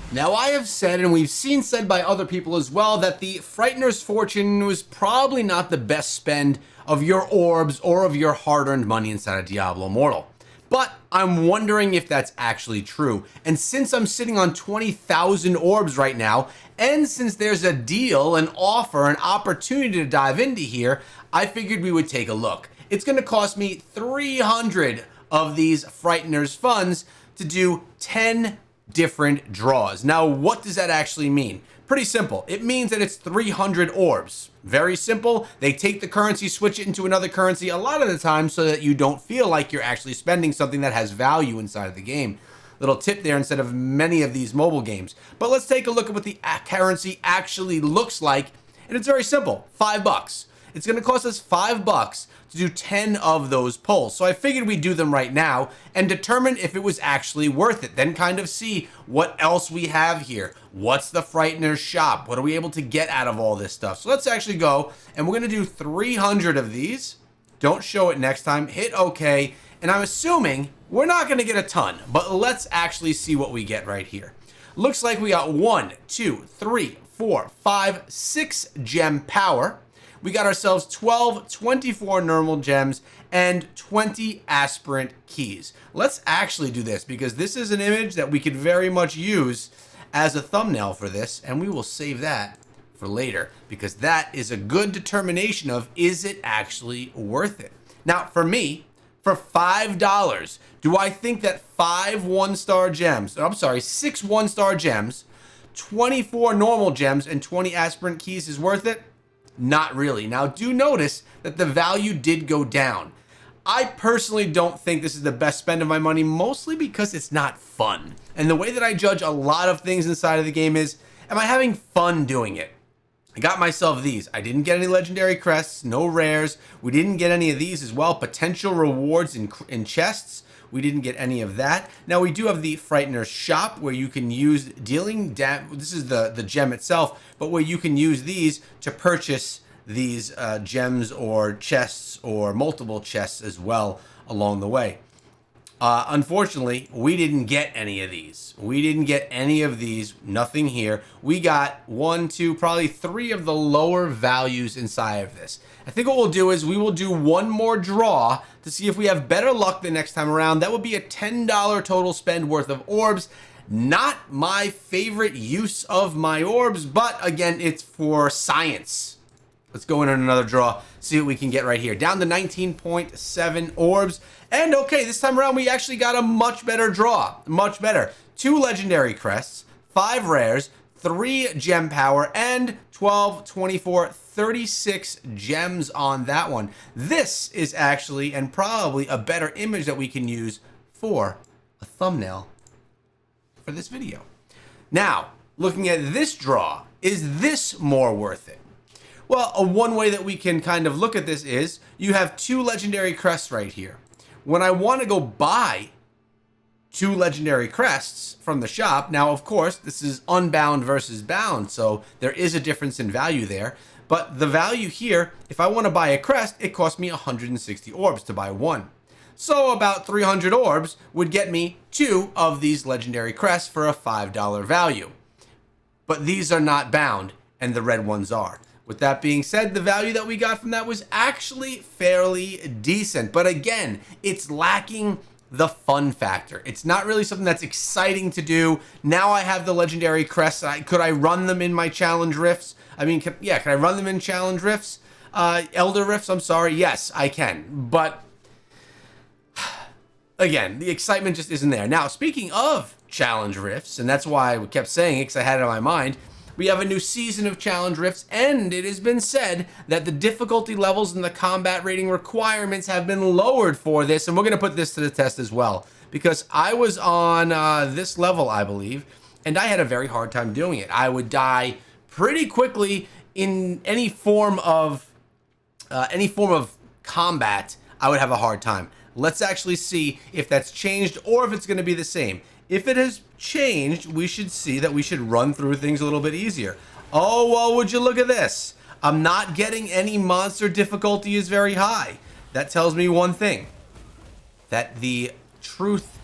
Now, I have said, and we've seen said by other people as well, that the Frighteners fortune was probably not the best spend of your orbs or of your hard-earned money inside of Diablo Immortal. But I'm wondering if that's actually true. And since I'm sitting on 20,000 orbs right now, and since there's a deal, an offer, an opportunity to dive into here, I figured we would take a look. It's going to cost me 300 of these Frighteners funds to do 10 different draws. Now, what does that actually mean? Pretty simple. It means that it's 300 orbs. Very simple. They take the currency, switch it into another currency a lot of the time so that you don't feel like you're actually spending something that has value inside of the game. Little tip there instead of many of these mobile games. But let's take a look at what the currency actually looks like. And it's very simple. $5. It's going to cost us $5 to do 10 of those pulls. So I figured we'd do them right now and determine if it was actually worth it. Then kind of see what else we have here. What's the Frighteners shop? What are we able to get out of all this stuff? So let's actually go, and we're going to do 300 of these. Don't show it next time. Hit OK. And I'm assuming we're not going to get a ton, but let's actually see what we get right here. Looks like we got 1, 2, 3, 4, 5, 6 gem power. We got ourselves 12, 24 normal gems, and 20 aspirant keys. Let's actually do this because this is an image that we could very much use as a thumbnail for this, and we will save that for later because that is a good determination of, is it actually worth it? Now, for me, for $5, do I think that 6 one-star gems, 24 normal gems, and 20 aspirant keys is worth it? Not really. Now, do notice that the value did go down. I personally don't think this is the best spend of my money, mostly because it's not fun. And the way that I judge a lot of things inside of the game is, am I having fun doing it? I got myself these. I didn't get any legendary crests, no rares. We didn't get any of these as well. Potential rewards in chests. We didn't get any of that. Now, we do have the Frighteners shop where you can use dealing damage. This is the gem itself, but where you can use these to purchase these gems or chests or multiple chests as well along the way. Unfortunately, we didn't get any of these. We didn't get any of these. Nothing here. We got 1, 2, probably 3 of the lower values inside of this. I think what we'll do is we will do one more draw to see if we have better luck the next time around. That would be a $10 total spend worth of orbs. Not my favorite use of my orbs, but again, it's for science. Let's go in on another draw, see what we can get right here. Down to 19.7 orbs. And okay, this time around, we actually got a much better draw. Much better. 2 legendary crests, 5 rares, 3 gem power, and 12, 24, 36 gems on that one. This is actually, and probably, a better image that we can use for a thumbnail for this video. Now, looking at this draw, is this more worth it? Well, one way that we can kind of look at this is you have 2 legendary crests right here. When I want to go buy 2 legendary crests from the shop, now, of course, this is unbound versus bound, so there is a difference in value there. But the value here, if I want to buy a crest, it costs me 160 orbs to buy one. So about 300 orbs would get me 2 of these legendary crests for a $5 value. But these are not bound, and the red ones are. With that being said, the value that we got from that was actually fairly decent. But again, it's lacking the fun factor. It's not really something that's exciting to do. Now I have the legendary crests. Could I run them in my challenge rifts? I mean, can I run them in challenge rifts? Elder rifts, I'm sorry. Yes, I can. But again, the excitement just isn't there. Now, speaking of challenge rifts, and that's why I kept saying it because I had it on my mind, we have a new season of challenge rifts, and it has been said that the difficulty levels and the combat rating requirements have been lowered for this, and we're going to put this to the test as well, because I was on this level, I believe, and I had a very hard time doing it. I would die pretty quickly in any form of combat. I would have a hard time. Let's actually see if that's changed or if it's going to be the same. If it has changed, we should see that we should run through things a little bit easier. Oh, well, would you look at this? I'm not getting any monster difficulty is very high. That tells me one thing, that the truth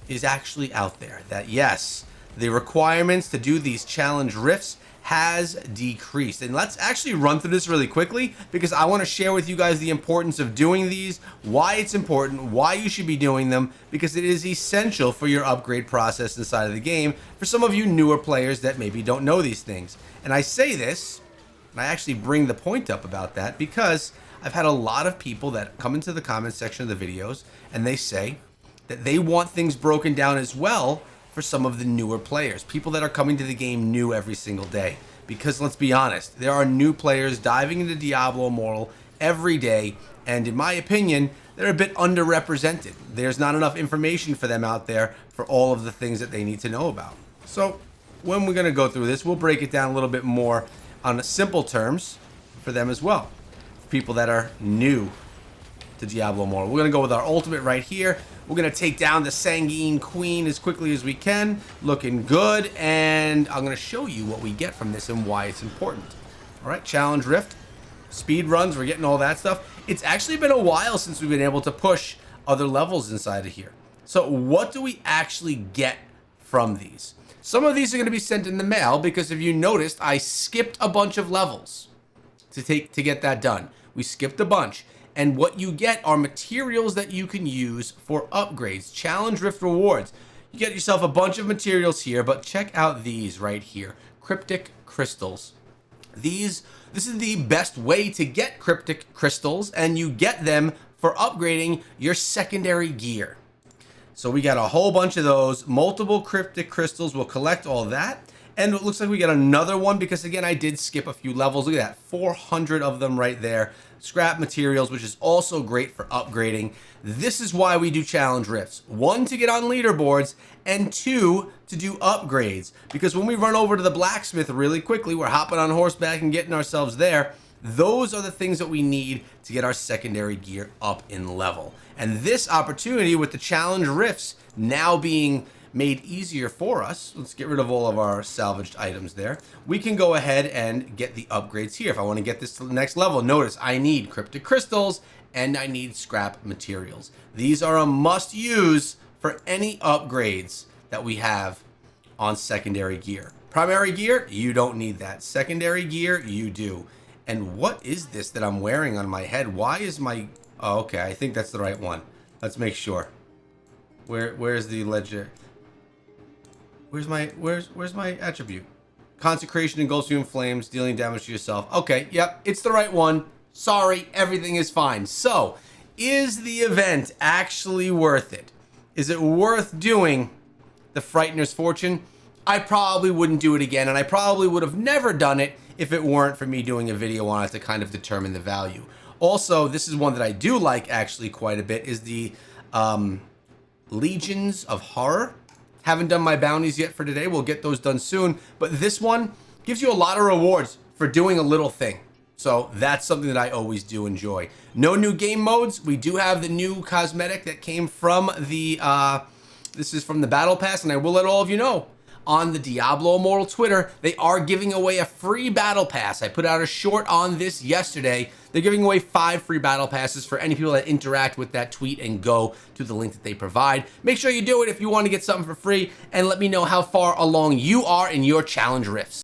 is actually out there. That yes, the requirements to do these challenge rifts has decreased. And let's actually run through this really quickly because I want to share with you guys the importance of doing these, why it's important, why you should be doing them, because it is essential for your upgrade process inside of the game for some of you newer players that maybe don't know these things. And I say this, and I actually bring the point up about that because I've had a lot of people that come into the comment section of the videos and they say that they want things broken down as well for some of the newer players, people that are coming to the game new every single day. Because let's be honest, there are new players diving into Diablo Immortal every day, and in my opinion, they're a bit underrepresented. There's not enough information for them out there for all of the things that they need to know about. So when we're gonna go through this, we'll break it down a little bit more on simple terms for them as well. For people that are new to Diablo Immortal. We're gonna go with our ultimate right here. We're going to take down the Sanguine Queen as quickly as we can. Looking good. And I'm going to show you what we get from this and why it's important. All right, Challenge Rift. Speed runs. We're getting all that stuff. It's actually been a while since we've been able to push other levels inside of here. So what do we actually get from these? Some of these are going to be sent in the mail because if you noticed, I skipped a bunch of levels to get that done. We skipped a bunch. And what you get are materials that you can use for upgrades, challenge rift rewards. You get yourself a bunch of materials here, but check out these right here, cryptic crystals. This is the best way to get cryptic crystals, and you get them for upgrading your secondary gear. So we got a whole bunch of those, multiple cryptic crystals. We'll collect all that. And it looks like we got another one because, again, I did skip a few levels. Look at that, 400 of them right there. Scrap materials, which is also great for upgrading. This is why we do challenge rifts. 1, to get on leaderboards, and 2, to do upgrades. Because when we run over to the blacksmith really quickly, we're hopping on horseback and getting ourselves there. Those are the things that we need to get our secondary gear up in level. And this opportunity with the challenge rifts now being made easier for us. Let's get rid of all of our salvaged items there. We can go ahead and get the upgrades here. If I want to get this to the next level, notice I need cryptic crystals and I need scrap materials. These are a must use for any upgrades that we have on secondary gear. Primary gear, you don't need that. Secondary gear, you do. And what is this that I'm wearing on my head? Why is my... Oh, okay, I think that's the right one. Let's make sure. Where's the ledger? Where's my attribute? Consecration engulfs you in flames, dealing damage to yourself. Okay, yep, it's the right one. Sorry, everything is fine. So, is the event actually worth it? Is it worth doing the Frighteners Fortune? I probably wouldn't do it again, and I probably would have never done it if it weren't for me doing a video on it to kind of determine the value. Also, this is one that I do like actually quite a bit, is the Legions of Horror. Haven't done my bounties yet for today. We'll get those done soon. But this one gives you a lot of rewards for doing a little thing. So that's something that I always do enjoy. No new game modes. We do have the new cosmetic that came from the, this is from the Battle Pass, and I will let all of you know. On the Diablo Immortal Twitter, they are giving away a free Battle Pass. I put out a short on this yesterday. They're giving away 5 free Battle Passes for any people that interact with that tweet and go to the link that they provide. Make sure you do it if you want to get something for free, and let me know how far along you are in your challenge rifts.